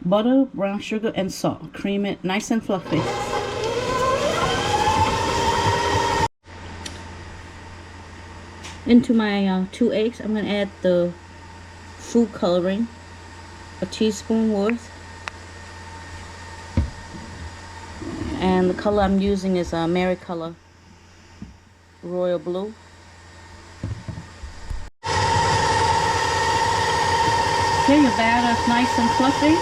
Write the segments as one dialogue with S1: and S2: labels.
S1: Butter, brown sugar, and salt. Cream it nice and fluffy. Into my 2 eggs, I'm going to add the food coloring, a teaspoon worth. And the color I'm using is Mary color, royal blue. Okay, your batter is nice and fluffy.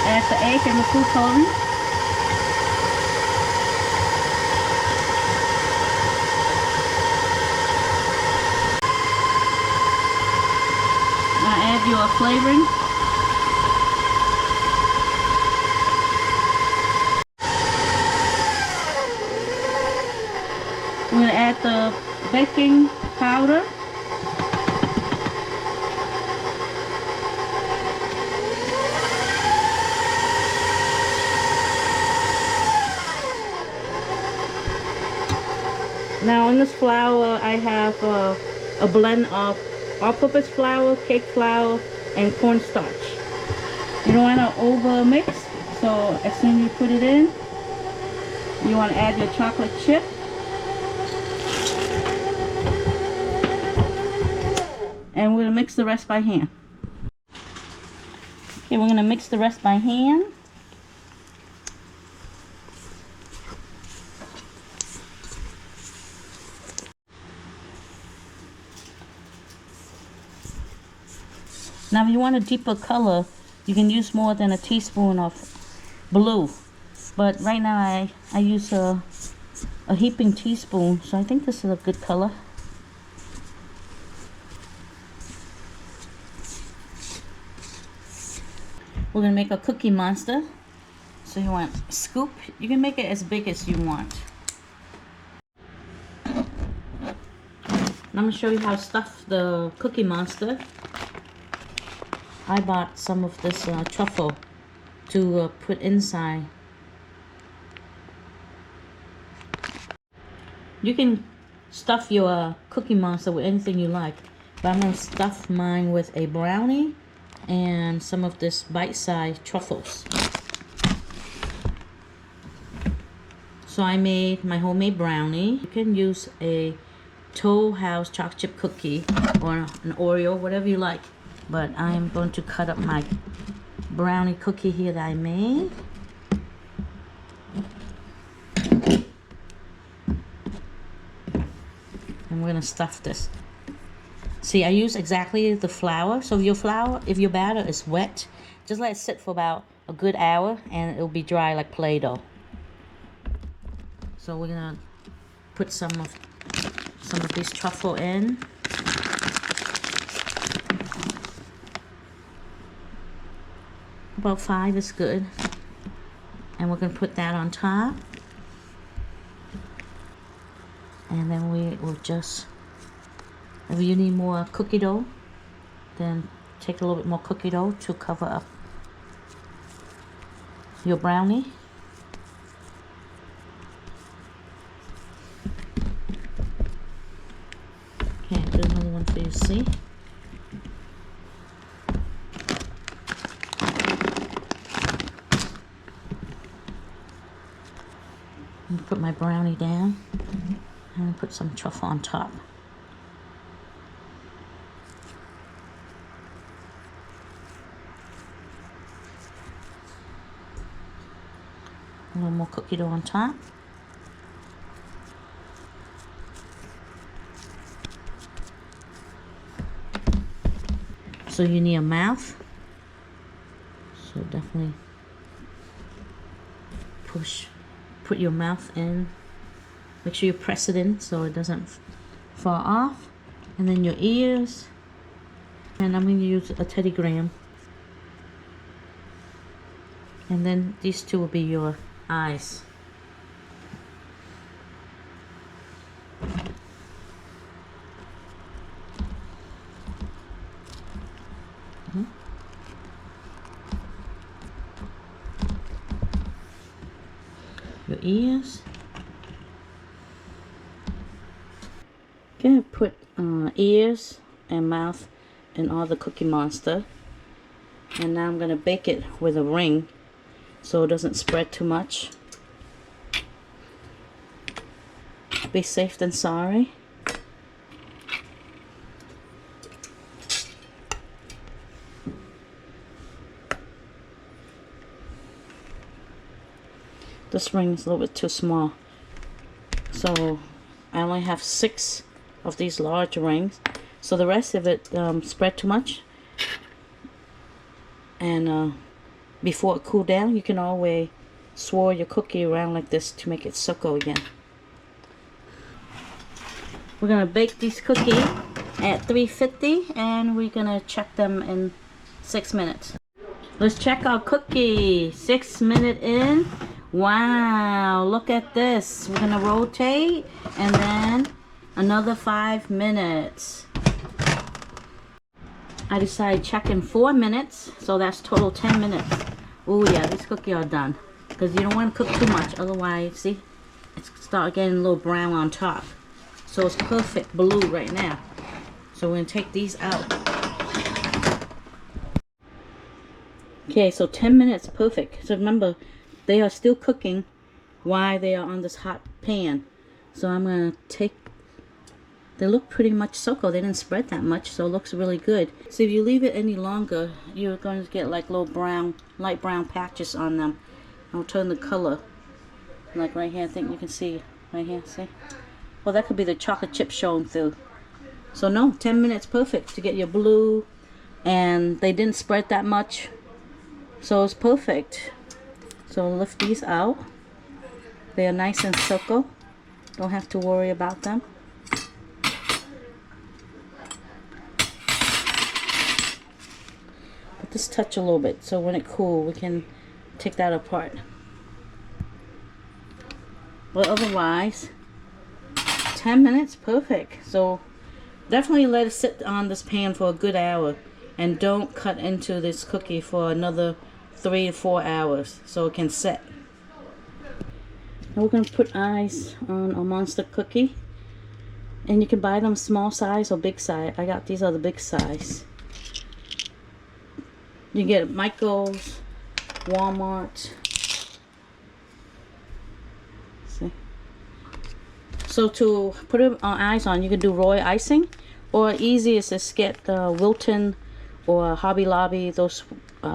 S1: Add the egg and the food coloring. Now add your flavoring. I'm going to add the baking powder. Now in this flour I have a blend of all-purpose flour, cake flour, and cornstarch. You don't want to over mix, so as soon as you put it in, you want to add your chocolate chip. And we're going to mix the rest by hand. Okay, we're going to mix the rest by hand. Now if you want a deeper color, you can use more than a teaspoon of blue. But right now I use a heaping teaspoon, so I think this is a good color. We're going to make a cookie monster. So you want a scoop. You can make it as big as you want. And I'm going to show you how to stuff the cookie monster. I bought some of this truffle to put inside. You can stuff your cookie monster with anything you like, but I'm going to stuff mine with a brownie and some of this bite-sized truffles. So I made my homemade brownie. You can use a Toll House chocolate chip cookie or an Oreo, whatever you like. But I'm going to cut up my brownie cookie here that I made. And we're going to stuff this. See, I use exactly the flour. So if your batter is wet, just let it sit for about a good hour and it'll be dry like Play-Doh. So we're going to put some of this truffle in. About 5 is good. And we're going to put that on top. And then we will just, if you need more cookie dough, then take a little bit more cookie dough to cover up your brownie. Okay, do another one for you, see? I'm gonna put my brownie down and put some truffle on top. A little more cookie dough on top. So you need a mouth. So definitely put your mouth in. Make sure you press it in so it doesn't fall off. And then your ears. And I'm going to use a Teddy Graham. And then these two will be your eyes. Your ears. Okay, put ears and mouth in all the Cookie Monster. And now I'm gonna bake it with a ring so it doesn't spread too much. Be safe than sorry. This ring is a little bit too small, so I only have 6 of these large rings, so the rest of it spread too much. And before it cooled down, you can always swirl your cookie around like this to make it suckle again. We're gonna bake these cookies at 350 and we're gonna check them in 6 minutes. Let's check our cookie. 6 minutes in. Wow, look at this. We're gonna rotate and then another 5 minutes. I decided check in 4 minutes, so that's total 10 minutes. Oh yeah, these cookies are done. Because you don't want to cook too much, otherwise, see, it's start getting a little brown on top. So it's perfect blue right now. So we're gonna take these out. Okay, so 10 minutes, perfect. So remember, they are still cooking while they are on this hot pan. So I'm gonna take, they look pretty much suckle. They didn't spread that much, so it looks really good. So if you leave it any longer, you're going to get like little brown, light brown patches on them. I'll turn the color, like right here. I think you can see right here. See? Well, that could be the chocolate chip showing through. So no, 10 minutes, perfect to get your blue, and they didn't spread that much, so it's perfect. So lift these out. They are nice and suckle. Don't have to worry about them. But just touch a little bit so when it cools, we can take that apart. But otherwise, 10 minutes, perfect. So definitely let it sit on this pan for a good hour, and don't cut into this cookie for another 3 to 4 hours so it can set. Now we're going to put eyes on a monster cookie, and you can buy them small size or big size. I got these are the big size. You can get at Michael's, Walmart. See? So to put it on eyes on, you can do royal icing, or easiest is get the Wilton or Hobby Lobby, those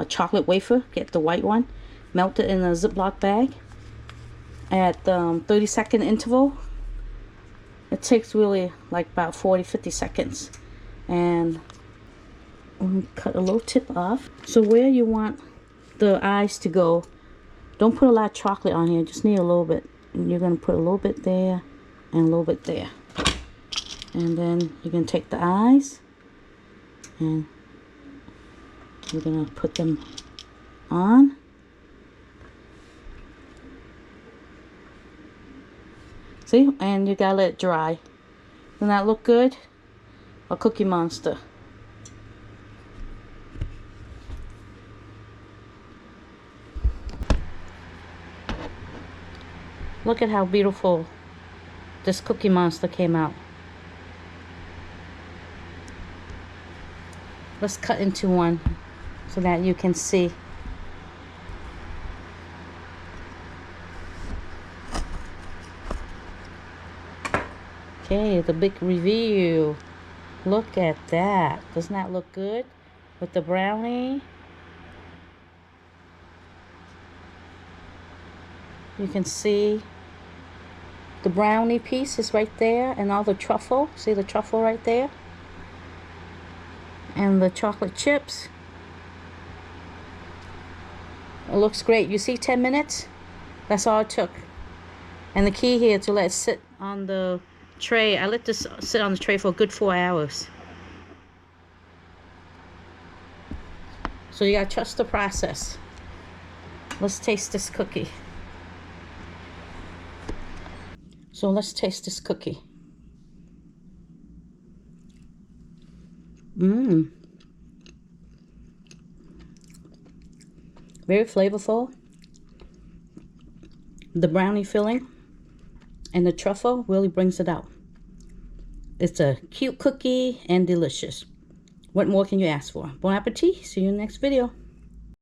S1: chocolate wafer. Get the white one, melt it in a Ziploc bag at 30-second interval. It takes really like about 40-50 seconds, and cut a little tip off. So where you want the eyes to go, don't put a lot of chocolate on here, just need a little bit. And you're going to put a little bit there and a little bit there, and then you can take the eyes and you're going to put them on. See, and you gotta let it dry. Doesn't that look good? A Cookie Monster. Look at how beautiful this Cookie Monster came out. Let's cut into one so that you can see. Okay, the big review. Look at that. Doesn't that look good with the brownie? You can see the brownie piece is right there, and all the truffle. See the truffle right there? And the chocolate chips. It looks great. You see 10 minutes? That's all it took. And the key here to let it sit on the tray. I let this sit on the tray for a good 4 hours. So you gotta trust the process. Let's taste this cookie. So let's taste this cookie. Very flavorful. The brownie filling and the truffle really brings it out. It's a cute cookie and delicious. What more can you ask for? Bon appetit. See you in the next video.